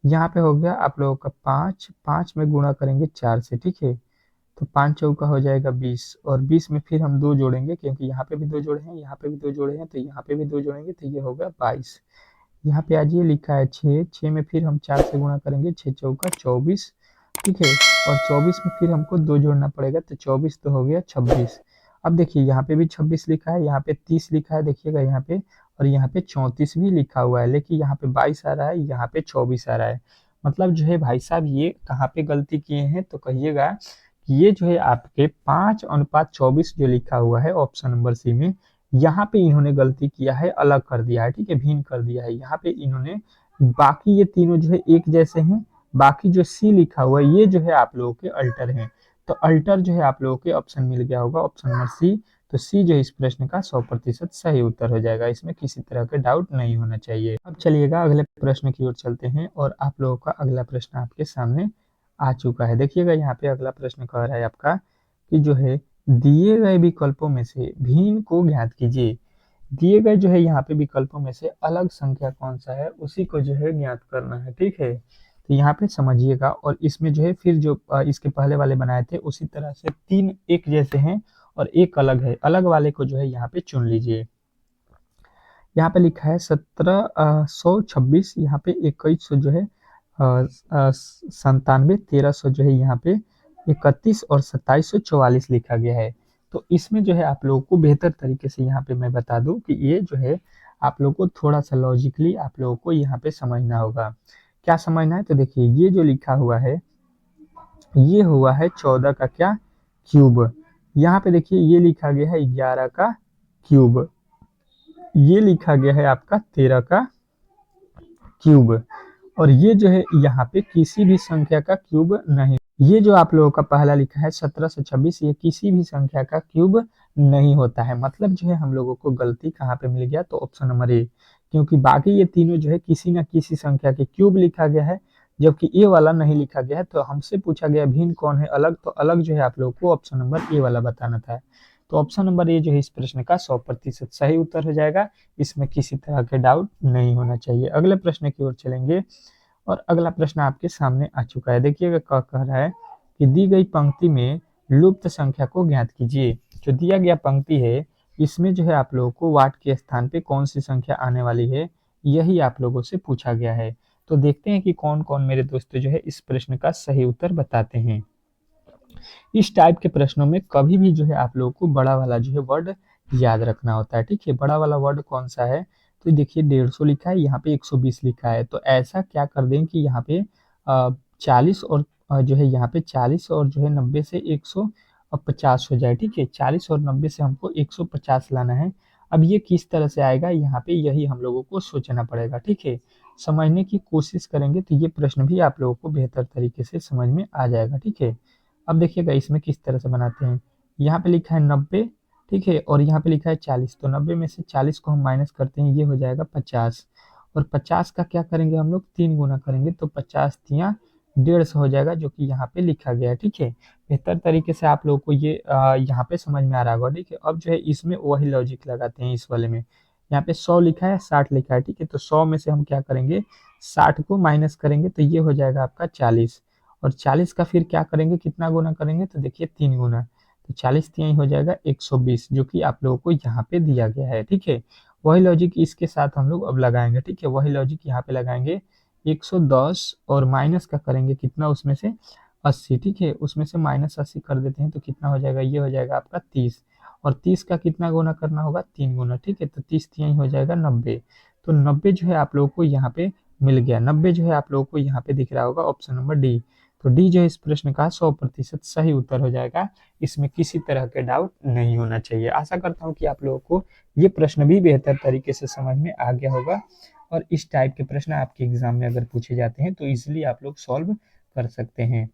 यहाँ पे हो गया आप लोगों का 5, 5 में गुणा करेंगे 4 से। ठीक है, तो 5 चौका हो जाएगा 20, और 20 में फिर हम 2 जोड़ेंगे, क्योंकि यहाँ पे भी 2 जोड़े हैं, यहाँ पे भी 2 जोड़े हैं, तो यहाँ पे भी 2 जोड़ेंगे, तो ये होगा 22। यहाँ पे आज ये लिखा है 6, 6 में फिर हम 4 से गुणा करेंगे, 6 चौका 24। ठीक है, और 24 में फिर हमको 2 जोड़ना पड़ेगा, तो 24 तो हो गया 26। अब देखिए यहाँ पे भी 26 लिखा है, यहाँ पे 30 लिखा है, देखिएगा यहाँ पे, और यहाँ पे 34 भी लिखा हुआ है, लेकिन यहाँ पे 22 आ रहा है, यहाँ पे 24 आ रहा है। मतलब जो है भाई साहब ये कहाँ पे गलती किए हैं, तो कहिएगा कि ये जो है आपके 5:24 जो लिखा हुआ है ऑप्शन नंबर सी में, यहाँ पे इन्होंने गलती किया है, अलग कर दिया है, ठीक है, भिन्न कर दिया है। यहाँ पे इन्होंने बाकी ये तीनों जो है एक जैसे हैं, बाकी जो सी लिखा हुआ है ये जो है आप लोगों के अल्टर हैं। तो अल्टर जो है आप लोगों के ऑप्शन मिल गया होगा, ऑप्शन नंबर सी। तो सी जो है इस प्रश्न का 100% सही उत्तर हो जाएगा, इसमें किसी तरह के डाउट नहीं होना चाहिए। अब चलिएगा अगले प्रश्न की ओर चलते हैं, और आप लोगों का अगला प्रश्न आपके सामने आ चुका है। देखिएगा यहाँ पे अगला प्रश्न कह रहा है आपका कि जो है दिए गए विकल्पों में से भिन्न को ज्ञात कीजिए। दिए गए जो है यहाँ पे विकल्पों में से अलग संख्या कौन सा है उसी को जो है ज्ञात करना है, ठीक है। तो यहाँ पे समझिएगा, और इसमें जो है फिर जो इसके पहले वाले बनाए थे उसी तरह से तीन एक जैसे हैं और एक अलग है, अलग वाले को जो है यहाँ पे चुन लीजिए। यहाँ पे लिखा है 1726, यहाँ पे 2100 जो है 97, 1300 जो है यहाँ पे 31 और 2744 लिखा गया है। तो इसमें जो है आप लोगों को बेहतर तरीके से यहाँ पे मैं बता दूं कि ये जो है आप लोगों को थोड़ा सा लॉजिकली आप लोगों को यहाँ पे समझना होगा। क्या समझना है? तो देखिए ये जो लिखा हुआ है ये हुआ है 14 का क्या क्यूब। यहाँ पे देखिए ये लिखा गया है 11 का क्यूब। ये लिखा गया है आपका 13 का क्यूब। और ये जो है यहाँ पे किसी भी संख्या का क्यूब नहीं। ये जो आप लोगों का पहला लिखा है 1726, ये किसी भी संख्या का क्यूब नहीं होता है। मतलब जो है हम लोगों को गलती कहाँ पे मिल गया? तो ऑप्शन नंबर ए, क्योंकि बाकी ये तीनों जो है किसी न किसी संख्या के क्यूब लिखा गया है, जबकि ए वाला नहीं लिखा गया है। तो हमसे पूछा गया भिन्न कौन है अलग, तो अलग जो है आप लोगों को ऑप्शन नंबर ए वाला बताना था। तो ऑप्शन नंबर ए जो है इस प्रश्न का 100% सही उत्तर हो जाएगा, इसमें किसी तरह के डाउट नहीं होना चाहिए। अगले प्रश्न की ओर चलेंगे, और अगला प्रश्न आपके सामने आ चुका है। देखिएगा क्या कह रहा है कि दी गई पंक्ति में लुप्त संख्या को ज्ञात कीजिए। जो दिया गया पंक्ति है इसमें जो है आप लोगों को वाट के स्थान पे कौन सी संख्या आने वाली है, यही आप लोगों से पूछा गया है। तो देखते हैं कि कौन कौन मेरे दोस्त जो है इस प्रश्न का सही उत्तर बताते हैं। इस टाइप के प्रश्नों में कभी भी जो है आप लोगों को बड़ा वाला जो है वर्ड याद रखना होता है, ठीक है। बड़ा वाला वर्ड कौन सा है? तो देखिए 150 लिखा है, यहाँ पे 120 लिखा है। तो ऐसा क्या कर दें कि यहाँ पे 40 और जो है यहाँ पे 40 और जो है 90 से 150 हो जाए, ठीक है। 40 और 90 से हमको 150 लाना है। अब ये किस तरह से आएगा यहाँ पे, यही हम लोगों को सोचना पड़ेगा, ठीक है। समझने की कोशिश करेंगे तो ये प्रश्न भी आप लोगों को बेहतर तरीके से समझ में आ जाएगा, ठीक है। अब देखिएगा इसमें किस तरह से बनाते हैं। यहाँ पे लिखा है 90, ठीक है, और यहाँ पे लिखा है 40। तो 90 में से 40 को हम माइनस करते हैं, ये हो जाएगा 50। और 50 का क्या करेंगे हम लोग? 3 गुना करेंगे, तो 50 तिया 150 हो जाएगा, जो कि यहाँ पे लिखा गया है, ठीक है। बेहतर तरीके से आप लोगों को ये यहाँ पे समझ में आ रहा होगा, ठीक है। अब जो है इसमें वही लॉजिक लगाते हैं इस वाले में। यहाँ पे 100 लिखा है, 60 लिखा है, ठीक है। तो 100 में से हम क्या करेंगे? 60 को माइनस करेंगे, तो ये हो जाएगा आपका 40। और 40 का फिर क्या करेंगे? कितना गुना करेंगे? तो देखिए 3 गुना। तो 40 तिहाई हो जाएगा 120, जो कि आप लोगों को यहाँ पे दिया गया है, ठीक है। वही लॉजिक इसके साथ हम लोग अब लगाएंगे, ठीक है। वही लॉजिक यहाँ पे लगाएंगे 110, और माइनस का करेंगे कितना उसमें से? 80, ठीक है। उसमें से माइनस 80 कर देते हैं तो कितना हो जाएगा? ये हो जाएगा आपका 30। और 30 का कितना गुना करना होगा? 3 गुना, ठीक है। तो 30 तिहाई हो जाएगा 90। तो 90 जो है आप लोगों को यहाँ पे मिल गया। 90 जो है आप लोगों को यहाँ पे दिख रहा होगा, ऑप्शन नंबर डी। तो डी जो है इस प्रश्न का 100% सही उत्तर हो जाएगा, इसमें किसी तरह के डाउट नहीं होना चाहिए। आशा करता हूँ कि आप लोगों को ये प्रश्न भी बेहतर तरीके से समझ में आ गया होगा, और इस टाइप के प्रश्न आपके एग्जाम में अगर पूछे जाते हैं तो इजिली आप लोग सॉल्व कर सकते हैं।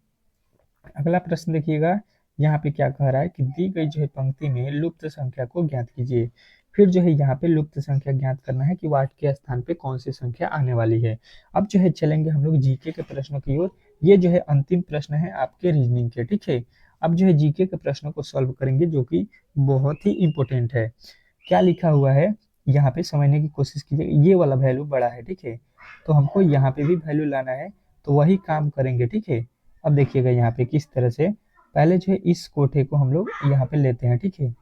अगला प्रश्न देखिएगा, यहाँ पे क्या कह रहा है कि दी गई जो है पंक्ति में लुप्त संख्या को ज्ञात कीजिए। फिर जो है यहाँ पे लुप्त संख्या ज्ञात करना है कि वाट के स्थान पे कौन सी संख्या आने वाली है। अब जो है चलेंगे हम लोग जीके के प्रश्नों की ओर। ये जो है अंतिम प्रश्न है आपके रीजनिंग के, ठीक है। अब जो है जीके के प्रश्नों को सॉल्व करेंगे, जो कि बहुत ही इंपॉर्टेंट है। क्या लिखा हुआ है यहाँ पे समझने की कोशिश कीजिए। ये वाला वैल्यू बड़ा है, ठीक है, तो हमको यहाँ पे भी वैल्यू लाना है, तो वही काम करेंगे, ठीक है। अब देखिएगा यहाँ पे किस तरह से, पहले जो है इस कोठे को हम लोग यहाँ पे लेते हैं, ठीक है।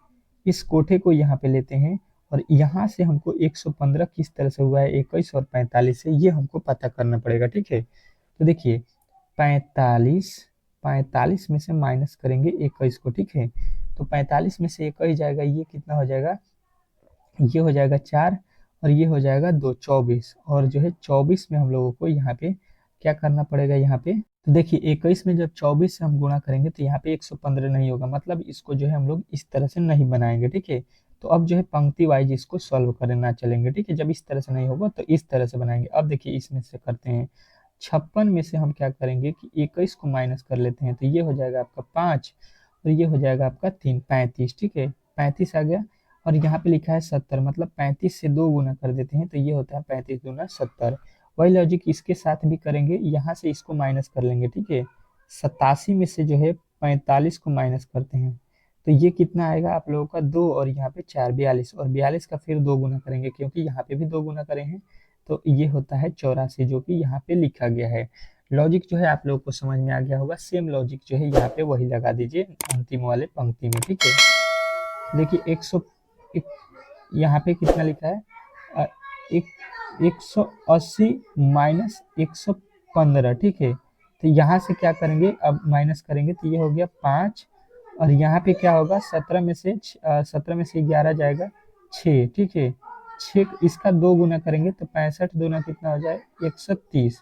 इस कोठे को यहाँ पे लेते हैं, और यहाँ से हमको 115 किस तरह से हुआ है? 21 और 45 से, ये हमको पता करना पड़ेगा, ठीक है। तो देखिए 45, 45 में से माइनस करेंगे 21 को, ठीक है। तो 45 में से 21 जाएगा, ये कितना हो जाएगा? ये हो जाएगा 4, और ये हो जाएगा 2, 24। और जो है 24 में हम लोगों को यहाँ पे क्या करना पड़ेगा? यहाँ पे तो देखिए 21 में जब 24 से हम गुणा करेंगे तो यहाँ पे 115 नहीं होगा, मतलब इसको जो है हम लोग इस तरह से नहीं बनाएंगे, ठीक है। तो अब जो है पंक्ति वाइज इसको सॉल्व करना चलेंगे, ठीक है। जब इस तरह से नहीं होगा तो इस तरह से बनाएंगे। अब देखिए इसमें से करते हैं 56 में से हम क्या करेंगे कि 21 को माइनस कर लेते हैं, तो ये हो जाएगा आपका 5 और ये हो जाएगा आपका 3, 35, ठीक है। 35 आ गया और यहाँ पे लिखा है 70, मतलब 35 से 2 गुना कर देते हैं तो ये होता है 35 दूना 70। वही लॉजिक इसके साथ भी करेंगे, यहाँ से इसको माइनस कर लेंगे, ठीक है। 87 में से जो है 45 को माइनस करते हैं तो ये कितना आएगा आप लोगों का 2 और यहाँ पे 4, 42, और 42 का फिर 2 गुना करेंगे क्योंकि यहाँ पे भी 2 गुना करे हैं, तो ये होता है 84 जो कि यहाँ पे लिखा गया है। लॉजिक जो है आप लोगों को समझ में आ गया होगा। सेम लॉजिक जो है यहाँ पे वही लगा दीजिए अंतिम वाले पंक्ति में, ठीक है। देखिए 100 यहाँ पे कितना लिखा है, एक 180 माइनस 115, ठीक है। तो यहाँ से क्या करेंगे, अब माइनस करेंगे तो ये हो गया 5 और यहाँ पे क्या होगा 17 में से 11 जाएगा 6, ठीक है। 6 इसका 2 गुना करेंगे तो 65 दूना कितना हो जाए 130,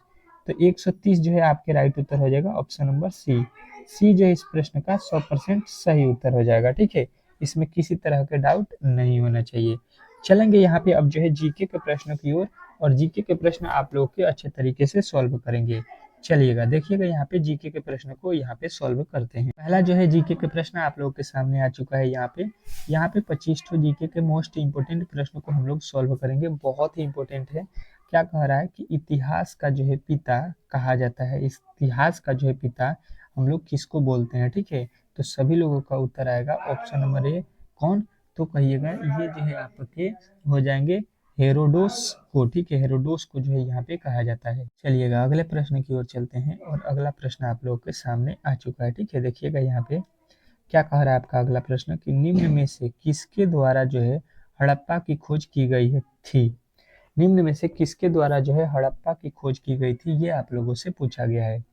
तो 130 जो है आपके राइट उत्तर हो जाएगा ऑप्शन नंबर सी। सी जो है इस प्रश्न का 100% सही उत्तर हो जाएगा, ठीक है। इसमें किसी तरह के डाउट नहीं होना चाहिए। चलेंगे यहाँ पे अब जो है जीके के प्रश्नों की ओर, और जीके के प्रश्न आप लोग के अच्छे तरीके से सॉल्व करेंगे। चलिएगा देखिएगा यहाँ पे जीके के प्रश्न को यहाँ पे सॉल्व करते हैं। पहला जो है जीके के प्रश्न आप लोगों के सामने आ चुका है। यहाँ पे 25 ठो जीके के मोस्ट इंपोर्टेंट प्रश्न को हम लोग सॉल्व करेंगे। बहुत ही इंपोर्टेंट है। क्या कह रहा है कि इतिहास का जो है पिता कहा जाता है, इतिहास का जो है पिता हम लोग किसको बोलते हैं, ठीक है। तो सभी लोगों का उत्तर आएगा ऑप्शन नंबर ए, कौन, तो कहिएगा ये जो है आपके हो जाएंगे हेरोडोस को, ठीक है। हेरोडोस को जो है यहाँ पे कहा जाता है। चलिएगा अगले प्रश्न की ओर चलते हैं, और अगला प्रश्न आप लोगों के सामने आ चुका है, ठीक है। देखिएगा यहाँ पे क्या कह रहा है आपका अगला प्रश्न कि निम्न में से किसके द्वारा जो है हड़प्पा की खोज की गई है थी। निम्न में से किसके द्वारा जो है हड़प्पा की खोज की गई थी, ये आप लोगों से पूछा गया है।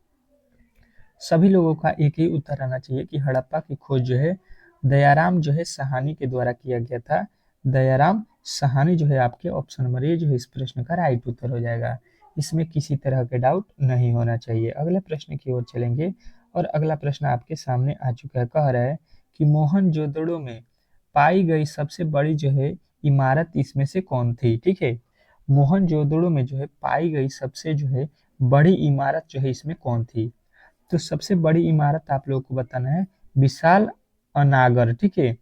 सभी लोगों का एक ही उत्तर आना चाहिए कि हड़प्पा की खोज जो है दयाराम जो है सहानी के द्वारा किया गया था। दयाराम सहानी जो है आपके ऑप्शन नंबर ए जो है इस प्रश्न का राइट उत्तर हो जाएगा। इसमें किसी तरह के डाउट नहीं होना चाहिए। अगले प्रश्न की ओर चलेंगे, और अगला प्रश्न आपके सामने आ चुका है। कह रहा है कि मोहनजोदड़ो में पाई गई सबसे बड़ी जो है इमारत इसमें से कौन थी, ठीक है। मोहनजोदड़ो में जो है पाई गई सबसे जो है बड़ी इमारत जो है इसमें कौन थी। तो सबसे बड़ी इमारत आप लोगों को बताना है विशाल अनागर, ठीक है।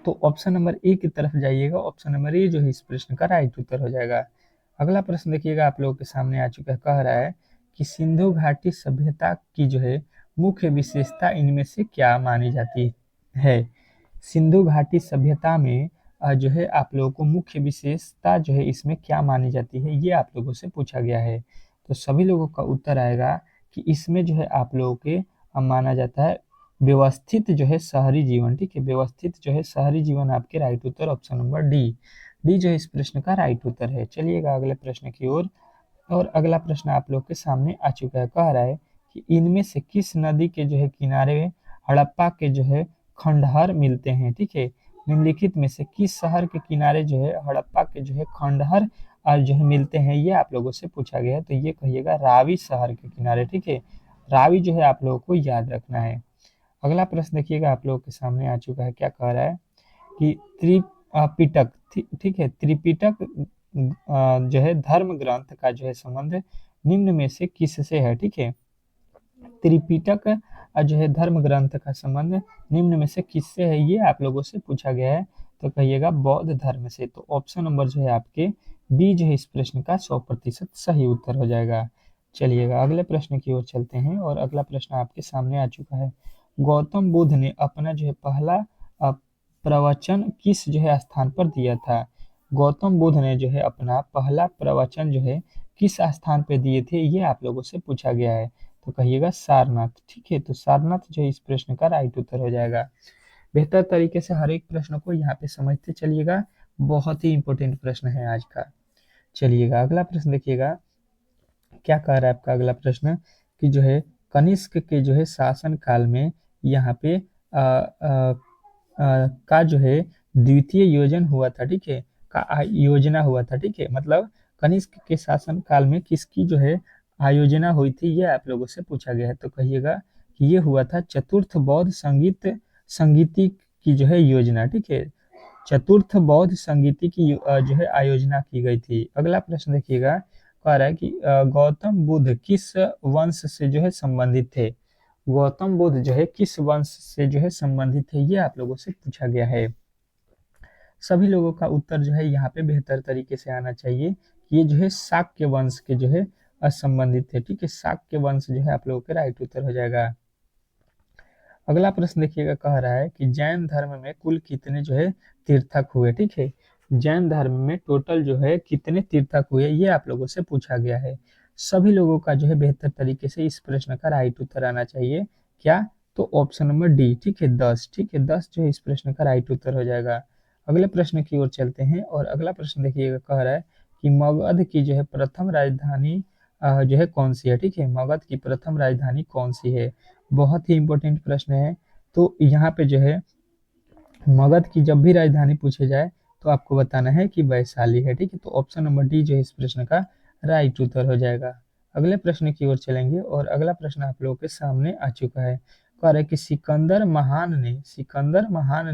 तो ऑप्शन नंबर ए की तरफ जाइएगा। ऑप्शन नंबर ए जो है इस प्रश्न का राइट उत्तर हो जाएगा। अगला प्रश्न देखिएगा आप लोगों के सामने आ चुका है। कह रहा है कि सिंधु घाटी सभ्यता की जो है मुख्य विशेषता इनमें से क्या मानी जाती है। सिंधु घाटी सभ्यता में जो है आप लोगों को मुख्य विशेषता जो है इसमें क्या मानी जाती है, ये आप लोगों से पूछा गया है। तो सभी लोगों का उत्तर आएगा कि इसमें जो है आप लोगों के माना जाता है व्यवस्थित जो है शहरी जीवन, ठीक है। व्यवस्थित जो है शहरी जीवन आपके राइट उत्तर ऑप्शन नंबर डी। डी जो है इस प्रश्न का राइट उत्तर है। चलिएगा अगले प्रश्न की ओर, और अगला प्रश्न आप लोग के सामने आ चुका है। कह रहा है कि इनमें से किस नदी के जो है किनारे हड़प्पा के जो है खंडहर मिलते हैं, ठीक है। निम्नलिखित में से किस शहर के किनारे जो है हड़प्पा के जो है खंडहर जो है मिलते हैं, ये आप लोगों से पूछा गया है। तो ये कहिएगा रावी शहर के किनारे, ठीक है। रावी जो है आप लोगों को याद रखना है। अगला प्रश्न देखिएगा आप लोगों के सामने आ चुका है। क्या कह रहा है कि त्रिपिटक, ठीक है, त्रिपिटक जो है धर्म ग्रंथ का जो है संबंध निम्न में से किससे है, ठीक है। त्रिपिटक जो है धर्म ग्रंथ का संबंध निम्न में से किससे है, ये आप लोगों से पूछा गया है। तो कहिएगा बौद्ध धर्म से। तो ऑप्शन नंबर जो है आपके बी जो है इस प्रश्न का 100% सही उत्तर हो जाएगा। चलिएगा अगले प्रश्न की ओर चलते हैं, और अगला प्रश्न आपके सामने आ चुका है। गौतम बुद्ध ने अपना जो है पहला प्रवचन किस जो है स्थान पर दिया था। गौतम बुद्ध ने जो है अपना पहला प्रवचन जो है किस स्थान पर दिए थे, ये आप लोगों से पूछा गया है। तो कहिएगा सारनाथ, ठीक है। तो सारनाथ जो है इस प्रश्न का राइट उत्तर हो जाएगा। बेहतर तरीके से हर एक प्रश्न को यहाँ पे समझते चलिएगा। बहुत ही इंपॉर्टेंट प्रश्न है आज का। चलिएगा अगला प्रश्न देखिएगा। क्या कह रहा है आपका अगला प्रश्न कि जो है कनिष्क के जो है शासन काल में यहाँ पे का जो है द्वितीय योजन हुआ था, ठीक है। का योजना हुआ था, ठीक है। मतलब कनिष्क के शासन काल में किसकी जो है आयोजना हुई थी, ये आप लोगों से पूछा गया है। तो कहिएगा कि ये हुआ था चतुर्थ बौद्ध संगीति की जो है योजना, ठीक है। चतुर्थ बौद्ध संगीति की जो है आयोजना की गई थी। अगला प्रश्न देखिएगा, कह रहा है कि गौतम बुद्ध किस वंश से जो है संबंधित थे। गौतम बुद्ध जो है किस वंश से जो है संबंधित है, ये आप लोगों से पूछा गया है। सभी लोगों का उत्तर जो है यहाँ पे बेहतर तरीके से आना चाहिए कि ये जो है शाक्य वंश के जो है संबंधित थे। ठीक है, शाक्य वंश जो है आप लोगों के राइट उत्तर हो जाएगा। अगला प्रश्न देखिएगा, कह रहा है कि जैन धर्म में कुल कितने जो है तीर्थक हुए। ठीक है, जैन धर्म में टोटल जो है कितने तीर्थक हुए, ये आप लोगों से पूछा गया है। सभी लोगों का जो है बेहतर तरीके से इस प्रश्न का राइट उत्तर आना चाहिए। क्या? तो ऑप्शन नंबर डी। ठीक है, 10। ठीक है, 10 जो है इस प्रश्न का राइट उत्तर हो जाएगा। अगले प्रश्न की ओर चलते हैं और अगला प्रश्न देखिएगा, कह रहा है कि मगध की जो है प्रथम राजधानी जो है कौन सी है। ठीक है, मगध की प्रथम राजधानी कौन सी है, बहुत ही इंपॉर्टेंट प्रश्न है। तो यहाँ पे जो है मगध की जब भी राजधानी पूछे जाए तो आपको बताना है कि वैशाली है। ठीक है, तो ऑप्शन नंबर डी जो है इस प्रश्न का राइट उत्तर हो जाएगा। अगले प्रश्न की ओर चलेंगे और अगला प्रश्न आप लोगों के सामने आ चुका है। कह रहा है कि सिकंदर महान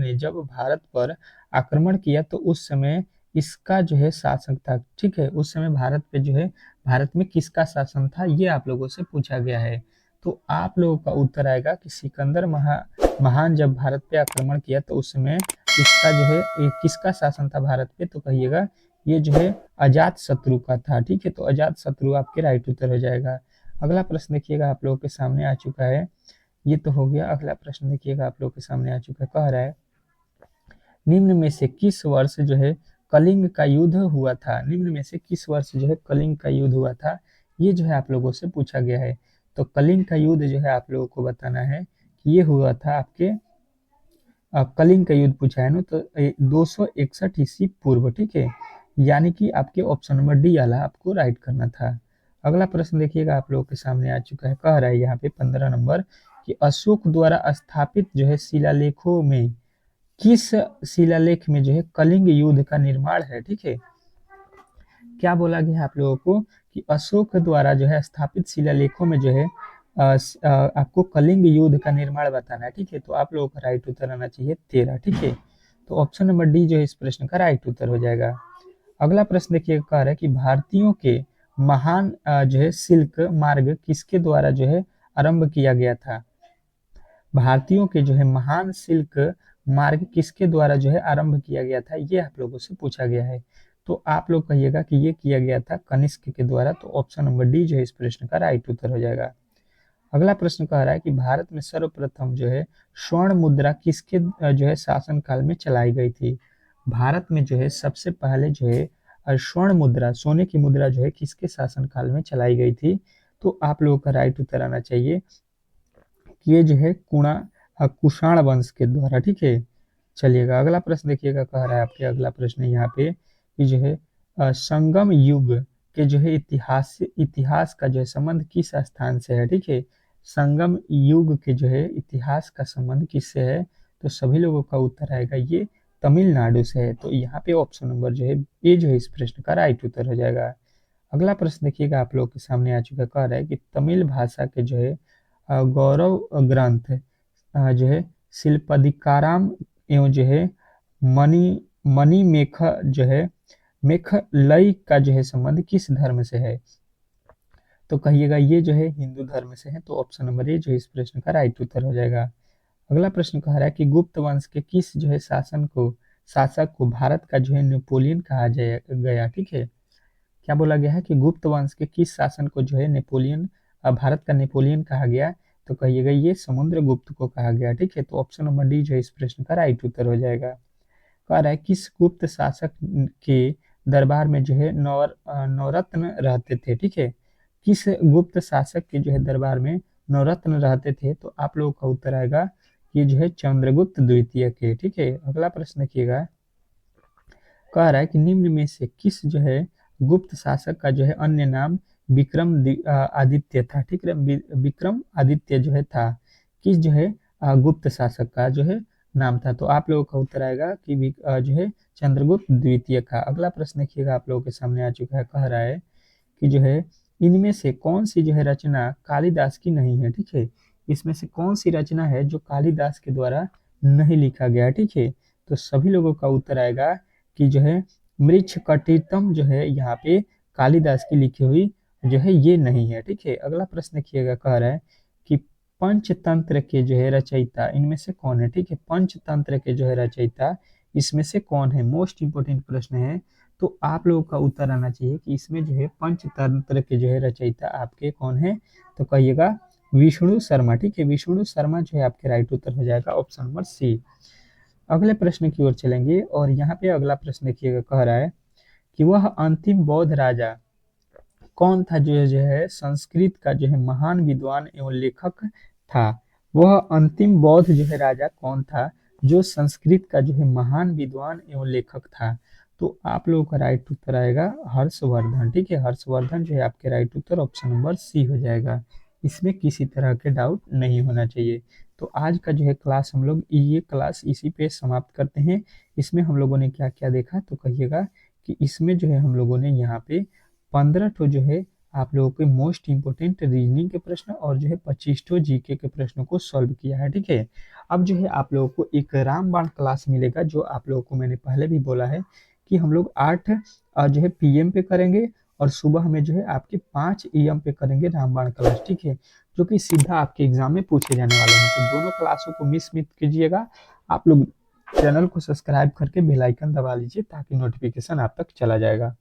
ने जब भारत पर आक्रमण किया तो उस समय इसका जो है शासक था। ठीक है, उस समय भारत पे जो है भारत में किसका शासन था, ये आप लोगों से पूछा गया है। तो आप लोगों का उत्तर आएगा कि सिकंदर महान जब भारत पे आक्रमण किया तो उस समय इसका जो है किसका शासन था भारत पे, तो कहिएगा ये जो है अजात शत्रु का था। ठीक है, तो अजात शत्रु आपके राइट उत्तर हो जाएगा। अगला प्रश्न देखिएगा आप लोगों के सामने आ चुका है, ये तो हो गया। अगला प्रश्न देखिएगा आप लोगों के सामने आ चुका है, कह रहा है निम्न में से किस वर्ष जो है कलिंग का युद्ध हुआ था। निम्न में से किस वर्ष जो है कलिंग का युद्ध हुआ था, ये जो है आप लोगों से पूछा गया है। तो कलिंग का युद्ध जो है आप लोगों को बताना है कि ये हुआ था आपके कलिंग का युद्ध पूछा है ना, तो 261 ईस्वी पूर्व। ठीक है, यानी कि आपके ऑप्शन नंबर डी वाला आपको राइट करना था। अगला प्रश्न देखिएगा आप लोगों के सामने आ चुका है, कह रहा है यहाँ पे 15 नंबर कि अशोक द्वारा स्थापित जो है शिलालेखों में किस शिलालेख में जो है कलिंग युद्ध का निर्माण है। ठीक है, क्या बोला गया है आप लोगों को कि अशोक द्वारा जो है स्थापित शिलालेखों में जो है आपको कलिंग युद्ध का निर्माण बताना है। ठीक है, तो आप लोगों का राइट उत्तर आना चाहिए 13। ठीक है, तो ऑप्शन नंबर डी जो है इस प्रश्न का राइट उत्तर हो जाएगा। अगला प्रश्न देखिए, कह रहा है कि भारतीयों के महान जो है सिल्क मार्ग किसके द्वारा जो है आरंभ किया गया था। भारतीयों के जो है महान सिल्क मार्ग किसके द्वारा जो है आरंभ किया गया था, ये आप लोगों से पूछा गया है। तो आप लोग कहिएगा कि ये किया गया था कनिष्क के द्वारा, तो ऑप्शन नंबर डी जो है इस प्रश्न का राइट उत्तर हो जाएगा। अगला प्रश्न कह रहा है कि भारत में सर्वप्रथम जो है स्वर्ण मुद्रा किसके जो है शासन काल में चलाई गई थी। भारत में जो है सबसे पहले जो है स्वर्ण मुद्रा, सोने की मुद्रा जो है किसके शासन काल में चलाई गई थी, तो आप लोगों का राइट उत्तर आना चाहिए कि ये जो है कुषाण वंश के द्वारा। ठीक है, चलिएगा अगला प्रश्न देखिएगा, कह रहा है आपके अगला प्रश्न यहाँ पे कि जो है संगम युग के जो है इतिहास का जो है संबंध किस स्थान से है। ठीक है, संगम युग के जो है इतिहास का संबंध किससे है, तो सभी लोगों का उत्तर आएगा ये तमिलनाडु से है। तो यहाँ पे ऑप्शन नंबर जो है ये जो है इस प्रश्न का राइट उत्तर हो जाएगा। अगला प्रश्न देखिएगा आप लोग के सामने आ चुका, कह रहा है कि तमिल भाषा के जो है गौरव ग्रंथ जो है शिल्पदिकाराम एवं जो है मणि मणिमेख जो है मेखलई का जो है संबंध किस धर्म से है, तो कहिएगा ये जो है हिंदू धर्म से है। तो ऑप्शन नंबर ए जो है इस प्रश्न का राइट उत्तर हो जाएगा। अगला प्रश्न कह रहा है कि गुप्त वंश के किस जो है शासक को भारत का जो है नेपोलियन कहा गया। ठीक है, क्या बोला गया है कि गुप्त वंश के किस शासन को जो है नेपोलियन भारत का नेपोलियन कहा गया, तो कहिएगा ये समुद्रगुप्त को कहा गया। ठीक है, तो ऑप्शन नंबर डी जो है इस प्रश्न का राइट उत्तर हो जाएगा। कह रहा है किस गुप्त शासक के दरबार में जो है नवरत्न रहते थे। ठीक है, किस गुप्त शासक के जो है दरबार में नवरत्न रहते थे, तो आप लोगों का उत्तर आएगा ये जो है चंद्रगुप्त द्वितीय के। ठीक है, अगला प्रश्न देखिएगा, कह रहा है कि निम्न में से किस जो है गुप्त शासक का जो है अन्य नाम आदित्य था। ठीक है, विक्रम आदित्य जो है था, किस जो है गुप्त शासक का जो है नाम था, तो आप लोगों का उत्तर आएगा कि जो है चंद्रगुप्त द्वितीय का। अगला प्रश्न देखिएगा आप लोगों के सामने आ चुका है, कह रहा है कि जो है इनमें से कौन सी जो है रचना कालिदास की नहीं है। ठीक है, इसमें से कौन सी रचना है जो कालिदास के द्वारा नहीं लिखा गया। ठीक है, तो सभी लोगों का उत्तर आएगा कि जो है मृच्छकटितम जो है यहाँ पे कालिदास की लिखी हुई जो है ये नहीं है। ठीक है, अगला प्रश्न देखिएगा, कह रहा है कि पंचतंत्र के जो है रचयिता इनमें से कौन है। ठीक है, पंचतंत्र के जो है रचयिता इसमें से कौन है, मोस्ट इंपोर्टेंट प्रश्न है। तो आप लोगों का उत्तर आना चाहिए कि इसमें जो है पंचतंत्र के जो है रचयिता आपके कौन है, तो कहिएगा विष्णु शर्मा। ठीक है, विष्णु शर्मा जो है आपके राइट उत्तर हो जाएगा, ऑप्शन नंबर सी। अगले प्रश्न की ओर चलेंगे और यहाँ पे अगला प्रश्न देखिएगा, कह रहा है कि वह अंतिम बौद्ध राजा कौन था जो है संस्कृत का जो है महान विद्वान एवं लेखक था। वह अंतिम बौद्ध जो है राजा कौन था जो संस्कृत का जो है महान विद्वान एवं लेखक था। तो आप लोगों का राइट उत्तर आएगा हर्षवर्धन। ठीक है, हर्षवर्धन जो है आपके राइट उत्तर, ऑप्शन नंबर सी हो जाएगा। इसमें किसी तरह के डाउट नहीं होना चाहिए। तो आज का जो है क्लास हम लोग ये क्लास इसी पे समाप्त करते हैं। इसमें हम लोगों ने क्या क्या देखा, तो कहिएगा कि इसमें जो है हम लोगों ने यहाँ पे 15 ठो जो है आप लोगों के मोस्ट इंपोर्टेंट रीजनिंग के प्रश्न और जो है 25 ठो जीके के प्रश्नों को सॉल्व किया है। ठीक है, अब जो है आप लोगों को एक रामबाण क्लास मिलेगा, जो आप लोगों को मैंने पहले भी बोला है कि हम लोग 8 जो है पीएम पे करेंगे और सुबह में जो है आपके 5 एएम पे करेंगे रामबाण क्लास। ठीक है, जो कि सीधा आपके एग्जाम में पूछे जाने वाले हैं। तो दोनों क्लासों को मिस मत कीजिएगा। आप लोग चैनल को सब्सक्राइब करके बेल आइकन दबा लीजिए ताकि नोटिफिकेशन आप तक चला जाएगा।